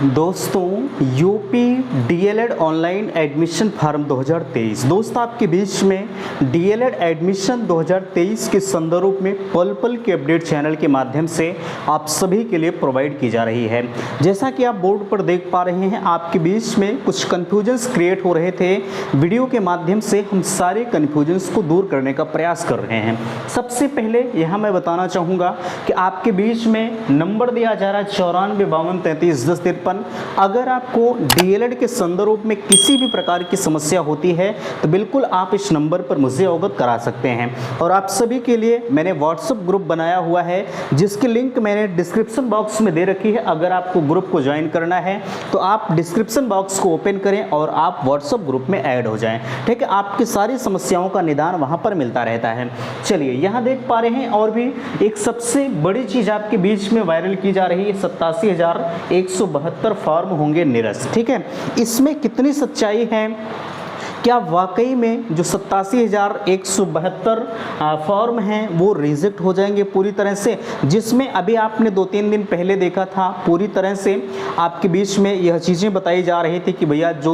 दोस्तों UP DElEd online admission form 2023 दोस्तों आपके बीच में डीएलएड एडमिशन 2023 के संदर्भ में पल पल के अपडेट चैनल के माध्यम से आप सभी के लिए प्रोवाइड की जा रही है। जैसा कि आप बोर्ड पर देख पा रहे हैं, आपके बीच में कुछ कन्फ्यूजन्स क्रिएट हो रहे थे। वीडियो के माध्यम से हम सारे कन्फ्यूजन्स को दूर करने का प्रयास कर रहे हैं। सबसे पहले यहाँ मैं बताना चाहूँगा कि आपके बीच में नंबर दिया जा रहा है 9452331053। अगर आपको डीएलएड के संदर्भ में किसी भी प्रकार की समस्या होती है तो बिल्कुल आप इस नंबर पर मुझे अवगत करा सकते हैं। और आप सभी के लिए मैंने व्हाट्सएप ग्रुप बनाया हुआ है जिसकी लिंक मैंने डिस्क्रिप्शन बॉक्स में दे रखी है। अगर आपको ग्रुप को ज्वाइन करना है तो आप डिस्क्रिप्शन बॉक्स को ओपन करें और आप व्हाट्सएप ग्रुप में ऐड हो जाएं। ठीक है, आपकी सारी समस्याओं का निदान वहां पर मिलता रहता है। चलिए यहाँ देख पा रहे हैं और भी एक सबसे बड़ी चीज आपके बीच में वायरल की जा रही है, 87,172 फॉर्म होंगे निरस्त। ठीक है, इसमें कितनी सच्चाई है? क्या वाकई में जो 87,172 फॉर्म हैं वो रिजेक्ट हो जाएंगे पूरी तरह से, जिसमें अभी आपने 2-3 दिन पहले देखा था पूरी तरह से आपके बीच में यह चीज़ें बताई जा रही थी कि भैया जो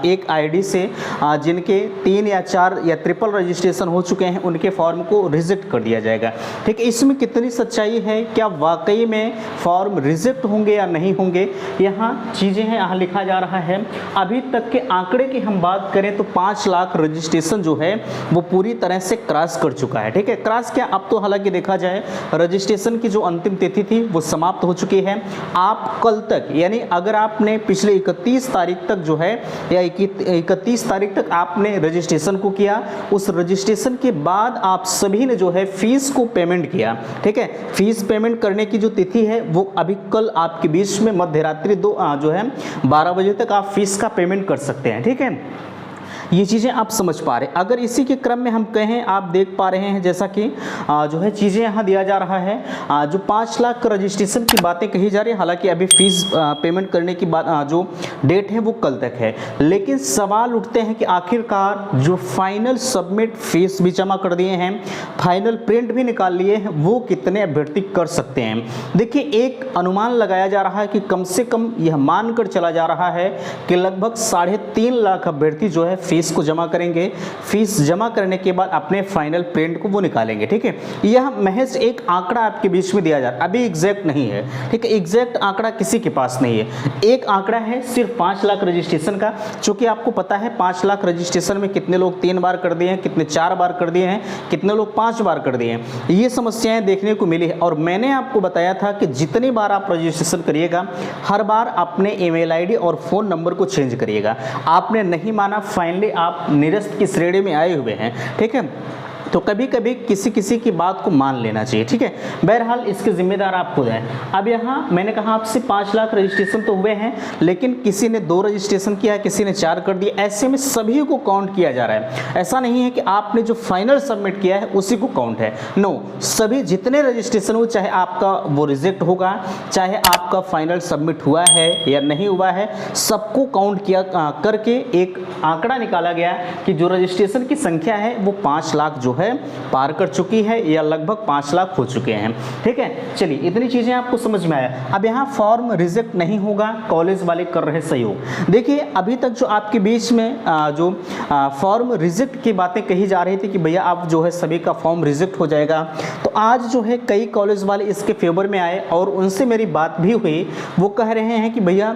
एक आईडी से जिनके 3 या 4 या ट्रिपल रजिस्ट्रेशन हो चुके हैं उनके फॉर्म को रिजेक्ट कर दिया जाएगा। ठीक है, इसमें कितनी सच्चाई है? क्या वाकई में फॉर्म रिजेक्ट होंगे या नहीं होंगे? यहाँ चीज़ें हैं, यहाँ लिखा जा रहा है अभी तक के आंकड़े की हम बात करें तो 5 लाख रजिस्ट्रेशन जो है वो पूरी तरह से क्रॉस कर चुका है। ठीक है, क्रॉस क्या, अब तो हालांकि देखा जाए रजिस्ट्रेशन की जो अंतिम तिथि थी वो समाप्त हो चुकी है। आप कल तक, यानी अगर आपने पिछले 31 तारीख तक जो है या 31 तारीख तक आपने रजिस्ट्रेशन को किया, उस रजिस्ट्रेशन के बाद आप सभी ने जो है फीस को पेमेंट किया। ठीक है, फीस पेमेंट करने की जो तिथि है वो अभी कल आपके बीच में मध्य रात्रि 12 बजे तक आप फीस का पेमेंट कर सकते हैं। ठीक है, ये चीज़ें आप समझ पा रहे हैं। अगर इसी के क्रम में हम कहें, आप देख पा रहे हैं जैसा कि जो है चीज़ें यहाँ दिया जा रहा है, जो 5 लाख रजिस्ट्रेशन की बातें कही जा रही है, हालांकि अभी फीस पेमेंट करने की बात जो डेट है वो कल तक है। लेकिन सवाल उठते हैं कि आखिरकार जो फाइनल सबमिट फीस भी जमा कर दिए हैं, फाइनल प्रिंट भी निकाल लिए हैं, वो कितने अभ्यर्थी कर सकते हैं? देखिए, एक अनुमान लगाया जा रहा है कि कम से कम यह मानकर चला जा रहा है कि लगभग 3.5 लाख अभ्यर्थी जो है फीस को जमा करेंगे। फीस जमा करने के बाद अपने फाइनल प्रिंट को वो निकालेंगे। ठीक है, यह महज एक आंकड़ा आपके बीच में दिया जा रहा है, अभी एग्जैक्ट नहीं है। ठीक है, एग्जैक्ट आंकड़ा किसी के पास नहीं है। एक आंकड़ा है सिर्फ 5 लाख रजिस्ट्रेशन का, चूंकि आपको पता है 5 लाख रजिस्ट्रेशन में कितने लोग 3 बार कर दिए हैं, कितने 4 बार कर दिए हैं, कितने लोग 5 बार कर दिए हैं। ये समस्याएं देखने को मिली है और मैंने आपको बताया था कि जितनी बार आप रजिस्ट्रेशन करिएगा हर बार अपने ईमेल आईडी और फोन नंबर को चेंज करिएगा। आपने नहीं माना, फाइनली आप निरस्त की श्रेणी में आए हुए हैं। ठीक है, तो कभी कभी किसी की बात को मान लेना चाहिए। ठीक है, बहरहाल इसके जिम्मेदार आप खुद हैं। अब यहाँ मैंने कहा आपसे 5 लाख रजिस्ट्रेशन तो हुए हैं, लेकिन किसी ने 2 रजिस्ट्रेशन किया, किसी ने 4 कर दिए, ऐसे में सभी को काउंट किया जा रहा है। ऐसा नहीं है कि आपने जो फाइनल सबमिट किया है उसी को काउंट है। नो, सभी जितने रजिस्ट्रेशन हो, चाहे आपका वो रिजेक्ट होगा, चाहे आपका फाइनल सबमिट हुआ है या नहीं हुआ है, सबको काउंट किया करके एक आंकड़ा निकाला गया कि जो रजिस्ट्रेशन की संख्या है वो 5 लाख जो है पार कर चुकी है या लगभग 5 लाख हो चुके हैं। ठीक है, चलिए इतनी चीजें आपको समझ में आया। अब यहाँ फॉर्म रिजेक्ट नहीं होगा, कॉलेज वाले कर रहे सहयोग। देखिए, अभी तक जो आपके बीच में जो फॉर्म रिजेक्ट की बातें कही जा रही थी कि भैया आप जो है सभी का फॉर्म रिजेक्ट हो जाएगा, तो आज जो है कई कॉलेज वाले इसके फेवर में आए और उनसे मेरी बात भी हुई। वो कह रहे हैं कि भैया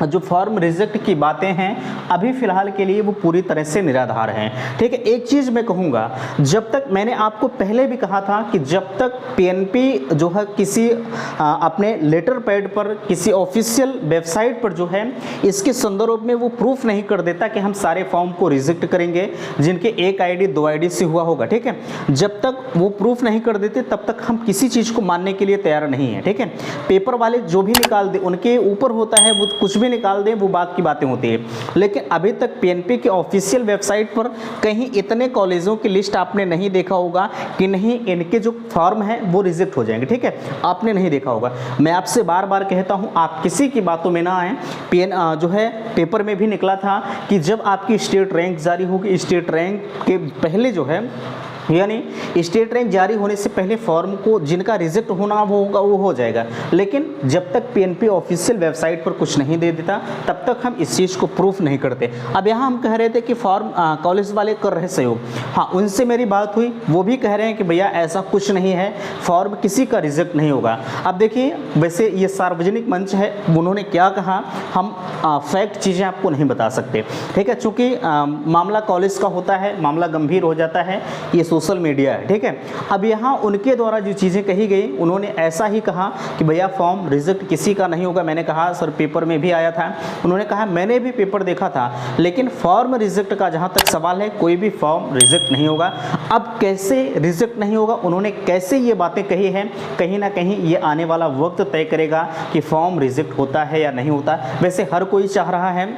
जो फॉर्म रिजेक्ट की बातें हैं अभी फिलहाल के लिए वो पूरी तरह से निराधार हैं। ठीक है, एक चीज़ मैं कहूँगा, जब तक मैंने आपको पहले भी कहा था कि जब तक पीएनपी जो है किसी अपने लेटर पैड पर, किसी ऑफिशियल वेबसाइट पर जो है इसके संदर्भ में वो प्रूफ नहीं कर देता कि हम सारे फॉर्म को रिजेक्ट करेंगे जिनके 1 आईडी 2 आईडी से हुआ होगा। ठीक है, जब तक वो प्रूफ नहीं कर देते तब तक हम किसी चीज़ को मानने के लिए तैयार नहीं है। ठीक है, पेपर वाले जो भी निकाल दे उनके ऊपर होता है, वो कुछ भी निकाल दें, वो बात की बातें होती है। लेकिन अभी तक पीएनपी के ऑफिशियल वेबसाइट पर कहीं इतने कॉलेजों की लिस्ट आपने नहीं देखा होगा कि नहीं इनके जो फॉर्म है वो रिजेक्ट हो जाएंगे। ठीक है, आपने नहीं देखा होगा। मैं आपसे बार बार कहता हूं, आप किसी की बातों में ना आए। जो है पेपर में भी निकला था कि जब आपकी स्टेट रैंक जारी होगी, स्टेट रैंक के पहले जो है यानी स्टेट रैंक जारी होने से पहले फॉर्म को जिनका रिजेक्ट होना होगा वो हो जाएगा, लेकिन जब तक पीएनपी ऑफिशियल वेबसाइट पर कुछ नहीं दे देता तब तक हम इस चीज़ को प्रूफ नहीं करते। अब यहाँ हम कह रहे थे कि फॉर्म कॉलेज वाले कर रहे सहयोग, हाँ उनसे मेरी बात हुई, वो भी कह रहे हैं कि भैया ऐसा कुछ नहीं है, फॉर्म किसी का रिजेक्ट नहीं होगा। अब देखिए वैसे ये सार्वजनिक मंच है, उन्होंने क्या कहा हम फैक्ट चीज़ें आपको नहीं बता सकते, ठीक है, चूँकि मामला कॉलेज का होता है, मामला गंभीर हो जाता है, ये सोशल मीडिया है, ठीक है। अब यहाँ उनके द्वारा जो चीज़ें कही गई, उन्होंने ऐसा ही कहा कि भैया फॉर्म रिजेक्ट किसी का नहीं होगा। मैंने कहा सर पेपर में भी आया था, उन्होंने कहा मैंने भी पेपर देखा था, लेकिन फॉर्म रिजेक्ट का जहाँ तक सवाल है कोई भी फॉर्म रिजेक्ट नहीं होगा। अब कैसे रिजेक्ट नहीं होगा, उन्होंने कैसे ये बातें कही हैं, कहीं ना कहीं ये आने वाला वक्त तय करेगा कि फॉर्म रिजेक्ट होता है या नहीं होता। वैसे हर कोई चाह रहा है,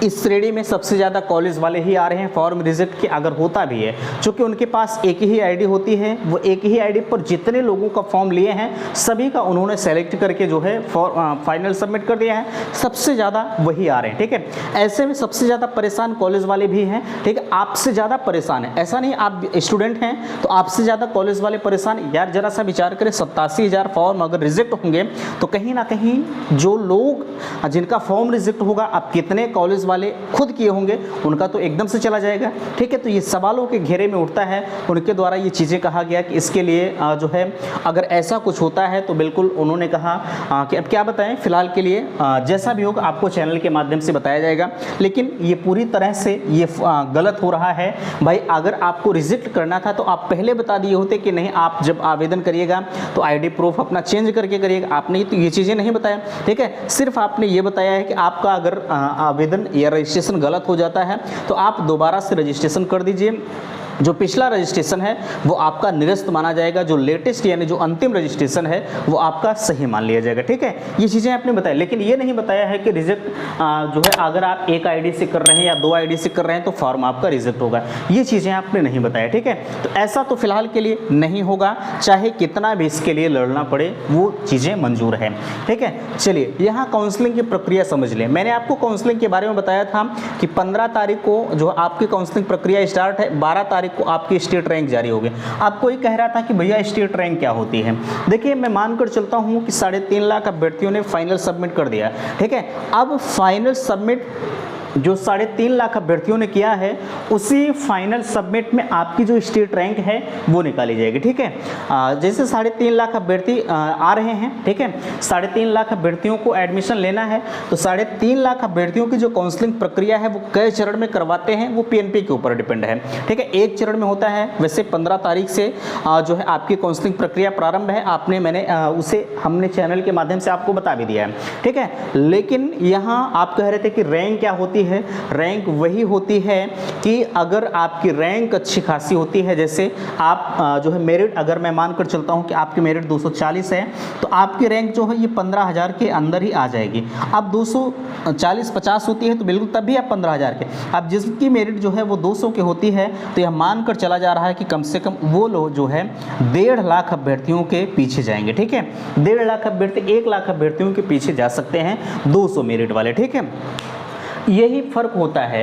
इस श्रेणी में सबसे ज़्यादा कॉलेज वाले ही आ रहे हैं फॉर्म रिजेक्ट के, अगर होता भी है क्योंकि उनके पास एक ही आईडी होती है, वो एक ही आईडी पर जितने लोगों का फॉर्म लिए हैं सभी का उन्होंने सेलेक्ट करके जो है फाइनल सबमिट कर दिया है, सबसे ज़्यादा वही आ रहे हैं, ठीक है। ऐसे में सबसे ज़्यादा परेशान कॉलेज वाले भी हैं, ठीक है, आपसे ज़्यादा परेशान है, ऐसा नहीं आप स्टूडेंट हैं तो आपसे ज़्यादा कॉलेज वाले परेशान। यार जरा सा विचार करें, 87,000 फॉर्म अगर रिजेक्ट होंगे तो कहीं ना कहीं जो लोग जिनका फॉर्म रिजेक्ट होगा, आप कितने कॉलेज वाले खुद किए होंगे, उनका तो एकदम से चला जाएगा, ठीक है। तो ये सवालों के घेरे में उठता है, उनके द्वारा ये चीज़ें कहा गया कि इसके लिए जो है अगर ऐसा कुछ होता है तो बिल्कुल उन्होंने कहा कि अब क्या बताएं, फिलहाल के लिए जैसा भी होगा आपको चैनल के माध्यम से बताया जाएगा। लेकिन ये पूरी तरह से ये गलत हो रहा है भाई। अगर आपको रिजेक्ट करना था तो आप पहले बता दिए होते कि नहीं, आप जब आवेदन करिएगा तो आईडी प्रूफ अपना चेंज करके करिएगा। आपने तो ये चीज़ें नहीं बताया, ठीक है, सिर्फ आपने ये बताया है कि आपका अगर आवेदन या रजिस्ट्रेशन गलत हो जाता है तो आप दोबारा से रजिस्ट्रेशन कर दीजिए। जो पिछला रजिस्ट्रेशन है वो आपका निरस्त माना जाएगा, जो लेटेस्ट यानी जो अंतिम रजिस्ट्रेशन है वो आपका सही मान लिया जाएगा, ठीक है। ये चीज़ें आपने बताया, लेकिन ये नहीं बताया है कि रिजेक्ट जो है अगर आप एक आईडी से कर रहे हैं या 2 आईडी से कर रहे हैं तो फॉर्म आपका रिजेक्ट होगा, ये चीज़ें आपने नहीं बताया, ठीक है। तो ऐसा तो फिलहाल के लिए नहीं होगा, चाहे कितना भी इसके लिए लड़ना पड़े वो चीज़ें मंजूर है, ठीक है। चलिए यहाँ काउंसलिंग की प्रक्रिया समझ लें। मैंने आपको काउंसलिंग के बारे में बताया था कि 15 तारीख को जो आपकी काउंसलिंग प्रक्रिया स्टार्ट है, 12 तारीख को आपकी स्टेट रैंक जारी हो गई। अब कोई कह रहा था कि भैया स्टेट रैंक क्या होती है। देखिए मैं मानकर चलता हूं कि 3.5 लाख अभ्यर्थियों ने फाइनल सबमिट कर दिया, ठीक है। अब फाइनल सबमिट जो 3.5 लाख अभ्यर्थियों ने किया है, उसी फाइनल सबमिट में आपकी जो स्टेट रैंक है वो निकाली जाएगी, ठीक है। जैसे 3.5 लाख अभ्यर्थी आ रहे हैं, ठीक है, 3.5 लाख अभ्यर्थियों को एडमिशन लेना है तो 3.5 लाख अभ्यर्थियों की जो काउंसलिंग प्रक्रिया है वो कई चरण में करवाते हैं, वो पीएनपी के ऊपर डिपेंड है, ठीक है। एक चरण में होता है, वैसे 15 तारीख से जो है आपकी काउंसलिंग प्रक्रिया प्रारंभ है, मैंने उसे हमने चैनल के माध्यम से आपको बता भी दिया है, ठीक है। लेकिन यहाँ आप कह रहे थे कि रैंक क्या होती है। रैंक वही होती है कि अगर आपकी रैंक अच्छी खासी होती है, जैसे आप जो है मेरिट, अगर मैं मानकर चलता हूं कि आपकी मेरिट 240 है तो आपकी रैंक जो है ये 15,000 के अंदर ही आ जाएगी। अब 240-50 होती है तो बिल्कुल तब भी आप 15,000 के। अब जिसकी मेरिट जो है वो 200 के होती है तो यह मानकर चला जा रहा है कि कम से कम वो लोग जो है 1.5 लाख अभ्यर्थियों के पीछे जाएंगे, ठीक है। 1.5 लाख अभ्यर्थी 1 लाख अभ्यर्थियों के पीछे जा सकते हैं 200 मेरिट वाले, ठीक है। यही फ़र्क होता है।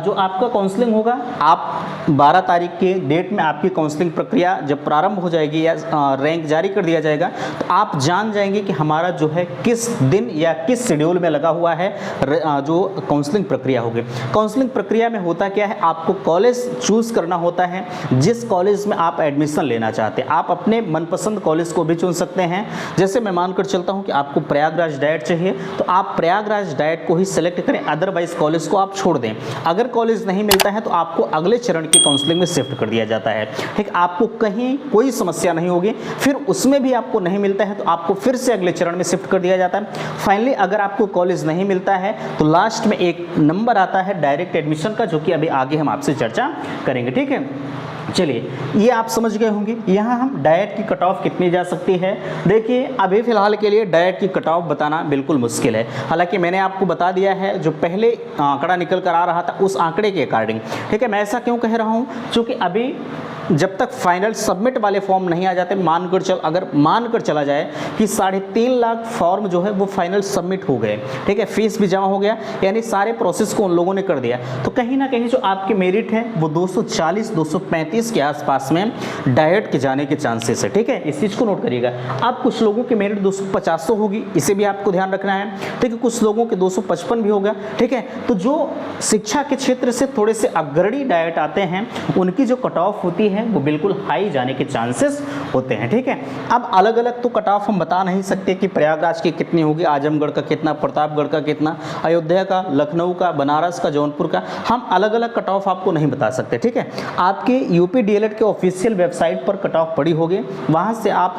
जो आपका काउंसलिंग होगा, आप 12 तारीख के डेट में आपकी काउंसलिंग प्रक्रिया जब प्रारंभ हो जाएगी या रैंक जारी कर दिया जाएगा तो आप जान जाएंगे कि हमारा जो है किस दिन या किस शेड्यूल में लगा हुआ है जो काउंसलिंग प्रक्रिया होगी। काउंसलिंग प्रक्रिया में होता क्या है, आपको कॉलेज चूज़ करना होता है, जिस कॉलेज में आप एडमिशन लेना चाहते हैं। आप अपने मनपसंद कॉलेज को भी चुन सकते हैं। जैसे मैं मानकर चलता हूँ कि आपको प्रयागराज डाइट चाहिए तो आप प्रयागराज डाइट को ही सेलेक्ट करें, अदरवाइज कॉलेज को आप छोड़ दें। अगर कॉलेज नहीं मिलता है तो आपको अगले चरण की काउंसलिंग में शिफ्ट कर दिया जाता है, ठीक। आपको कहीं कोई समस्या नहीं होगी। फिर उसमें भी आपको नहीं मिलता है तो आपको फिर से अगले चरण में शिफ्ट कर दिया जाता है। फाइनली अगर आपको कॉलेज नहीं मिलता है तो लास्ट में एक नंबर आता है डायरेक्ट एडमिशन का, जो कि अभी आगे हम आपसे चर्चा करेंगे, ठीक है। चलिए ये आप समझ गए होंगे। यहाँ हम डाइट की कट ऑफ कितनी जा सकती है। देखिए अभी फ़िलहाल के लिए डाइट की कट ऑफ बताना बिल्कुल मुश्किल है। हालांकि मैंने आपको बता दिया है जो पहले आंकड़ा निकल कर आ रहा था उस आंकड़े के अकॉर्डिंग, ठीक है। मैं ऐसा क्यों कह रहा हूँ, क्योंकि अभी जब तक फाइनल सबमिट वाले फॉर्म नहीं आ जाते, अगर मानकर चला जाए कि 3.5 लाख फॉर्म जो है वो फाइनल सबमिट हो गए, ठीक है, फीस भी जमा हो गया, यानी सारे प्रोसेस को उन लोगों ने कर दिया, तो कहीं ना कहीं जो आपके मेरिट है वो 240-235 के आसपास में डायरेक्ट के जाने के चांसेस है, ठीक है, इस चीज़ को नोट करिएगा। अब कुछ लोगों की मेरिट 250 होगी, इसे भी आपको ध्यान रखना है, ठीक है, कुछ लोगों के 255 भी होगा, ठीक है। तो जो शिक्षा के क्षेत्र से थोड़े से अग्रणी डायरेक्ट आते हैं उनकी जो कट ऑफ होती है वो बिल्कुल हाई जाने के चांसेस होते हैं, ठीक है। अब अलग अलग तो कट ऑफ हम बता नहीं सकते कि प्रयागराज की कितनी होगी, आजमगढ़ का कितना, प्रतापगढ़ का कितना, अयोध्या का, लखनऊ का, बनारस का, जौनपुर का, हम अलग अलग कट ऑफ आपको नहीं बता सकते, ठीक है। आपके यूपी डीएलएड के ऑफिशियल वेबसाइट पर कट ऑफ पड़ी होगी, वहाँ से आप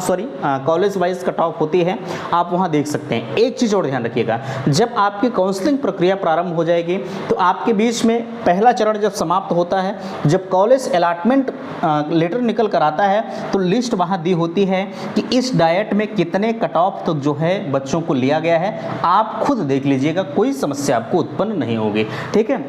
कॉलेज वाइज कट ऑफ होती है, आप वहाँ देख सकते हैं। एक चीज़ और ध्यान रखिएगा, जब आपकी काउंसलिंग प्रक्रिया प्रारंभ हो जाएगी तो आपके बीच में पहला चरण जब समाप्त होता है, जब कॉलेज अलॉटमेंट लेटर निकल कर आता है तो लिस्ट वहाँ दी होती है कि इस डाइट में कितने कट ऑफ तक जो है बच्चों को लिया गया है, आप खुद देख लीजिएगा, कोई समस्या आपको उत्पन्न नहीं होगी, ठीक है।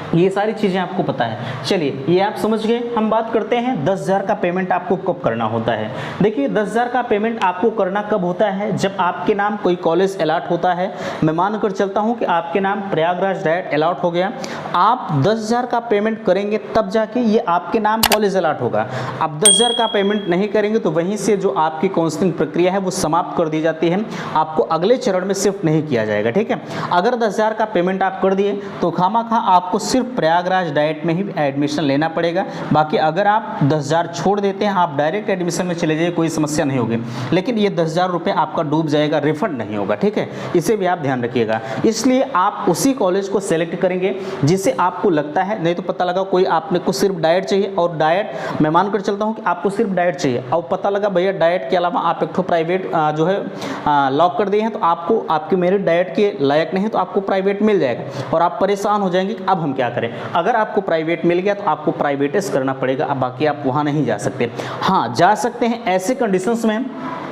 ये सारी चीज़ें आपको पता है। चलिए ये आप समझ गए। हम बात करते हैं 10,000 का पेमेंट आपको कब करना होता है। देखिए 10,000 का पेमेंट आपको करना कब होता है, जब आपके नाम कोई कॉलेज अलॉट होता है। मैं मानकर चलता हूँ कि आपके नाम प्रयागराज डाइट अलॉट हो गया, आप 10,000 का पेमेंट करेंगे तब जाके ये आपके नाम कॉलेज अलॉट होगा। आप 10,000 का पेमेंट नहीं करेंगे तो वहीं से जो आपकी काउंसलिंग प्रक्रिया है वो समाप्त कर दी जाती है, आपको अगले चरण में शिफ्ट नहीं किया जाएगा, ठीक है। अगर 10,000 का पेमेंट आप कर दिए तो खामखा आपको सिर्फ प्रयागराज डाइट में ही एडमिशन लेना पड़ेगा। बाकी अगर आप 10,000 छोड़ देते हैं, आप डायरेक्ट एडमिशन में चले जाइए, कोई समस्या नहीं होगी, लेकिन ये 10,000 रुपये आपका डूब जाएगा, रिफंड नहीं होगा, ठीक है। इसे भी आप ध्यान रखिएगा। इसलिए आप उसी कॉलेज को सेलेक्ट करेंगे जिसे आपको लगता है, नहीं तो पता लगा कोई आपने को सिर्फ डाइट चाहिए और डाइट, मैं मानकर चलता हूँ कि आपको सिर्फ डाइट चाहिए और पता लगा भैया डाइट के अलावा आप एक ठो प्राइवेट जो है लॉक कर दिए हैं, तो आपको आपकी मेरिट डाइट के लायक नहीं है तो आपको प्राइवेट मिल जाएगा और आप परेशान हो जाएंगे कि अब हम क्या करें। अगर आपको प्राइवेट मिल गया तो आपको प्राइवेटेस करना पड़ेगा, अब बाकी आप वहाँ नहीं जा सकते। हाँ जा सकते हैं ऐसे कंडीशंस में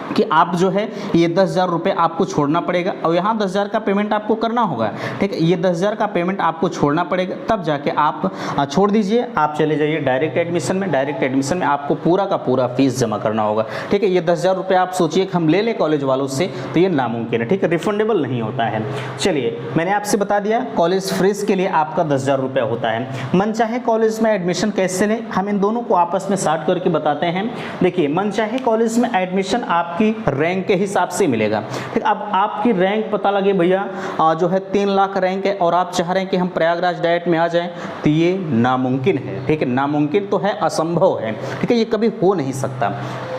कि आप जो है ये 10,000 रुपये आपको छोड़ना पड़ेगा और यहाँ 10,000 का पेमेंट आपको करना होगा, ठीक है। ये 10,000 का पेमेंट आपको छोड़ना पड़ेगा, तब जाके आप छोड़ दीजिए, आप चले जाइए डायरेक्ट एडमिशन में। डायरेक्ट एडमिशन में आपको पूरा का पूरा फीस जमा करना होगा, ठीक है। ये 10,000 रुपये आप सोचिए कि हम ले लें कॉलेज वालों से, तो ये नामुमकिन है, ठीक है, रिफंडेबल नहीं होता है। चलिए मैंने आपसे बता दिया कॉलेज फीस के लिए आपका 10,000 रुपये होता है। मनचाहे कॉलेज में एडमिशन कैसे लें, हम इन दोनों को आपस में साथ करके बताते हैं। देखिए मनचाहे कॉलेज में एडमिशन आपकी रैंक के हिसाब से मिलेगा, ठीक। अब आपकी रैंक पता लगे भैया जो है 3 लाख रैंक है और आप चाह रहे हैं कि हम प्रयागराज डाइट में आ जाएं, तो ये नामुमकिन है, ठीक है। नामुमकिन तो है, असंभव है, ठीक है, ये कभी हो नहीं सकता,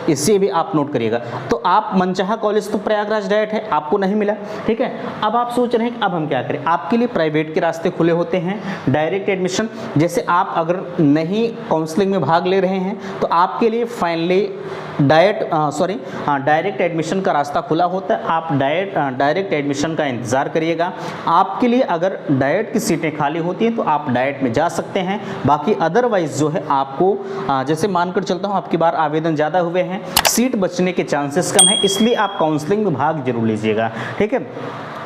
इसे भी आप नोट करिएगा। तो आप मनचाहा कॉलेज तो प्रयागराज डाइट है, आपको नहीं मिला, ठीक है। अब आप सोच रहे हैं कि अब हम क्या करें, आपके लिए प्राइवेट के रास्ते खुले होते हैं, डायरेक्ट एडमिशन। जैसे आप अगर नहीं काउंसलिंग में भाग ले रहे हैं तो आपके लिए फाइनली डायरेक्ट एडमिशन का रास्ता खुला होता है। आप डायरेक्ट एडमिशन का इंतज़ार करिएगा। आपके लिए अगर डाइट की सीटें खाली होती हैं तो आप डाइट में जा सकते हैं। बाकी अदरवाइज जो है आपको जैसे मानकर चलता हूँ आपकी बार आवेदन ज़्यादा हुए हैं, सीट बचने के चांसेस कम है, इसलिए आप काउंसलिंग में भाग जरूर लीजिएगा, ठीक है।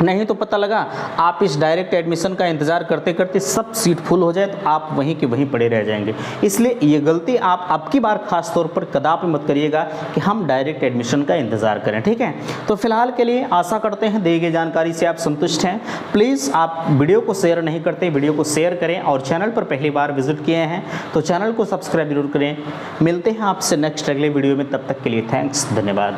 नहीं तो पता लगा आप इस डायरेक्ट एडमिशन का इंतज़ार करते करते सब सीट फुल हो जाए तो आप वहीं के वहीं पड़े रह जाएंगे। इसलिए ये गलती आप अब की बार खास तौर पर कदापि मत करिएगा कि हम डायरेक्ट एडमिशन का इंतज़ार करें, ठीक है। तो फिलहाल के लिए आशा करते हैं दी गई जानकारी से आप संतुष्ट हैं। प्लीज़ आप वीडियो को शेयर नहीं करते, वीडियो को शेयर करें और चैनल पर पहली बार विजिट किए हैं तो चैनल को सब्सक्राइब जरूर करें। मिलते हैं आपसे नेक्स्ट अगले वीडियो में, तब तक के लिए थैंक्स, धन्यवाद।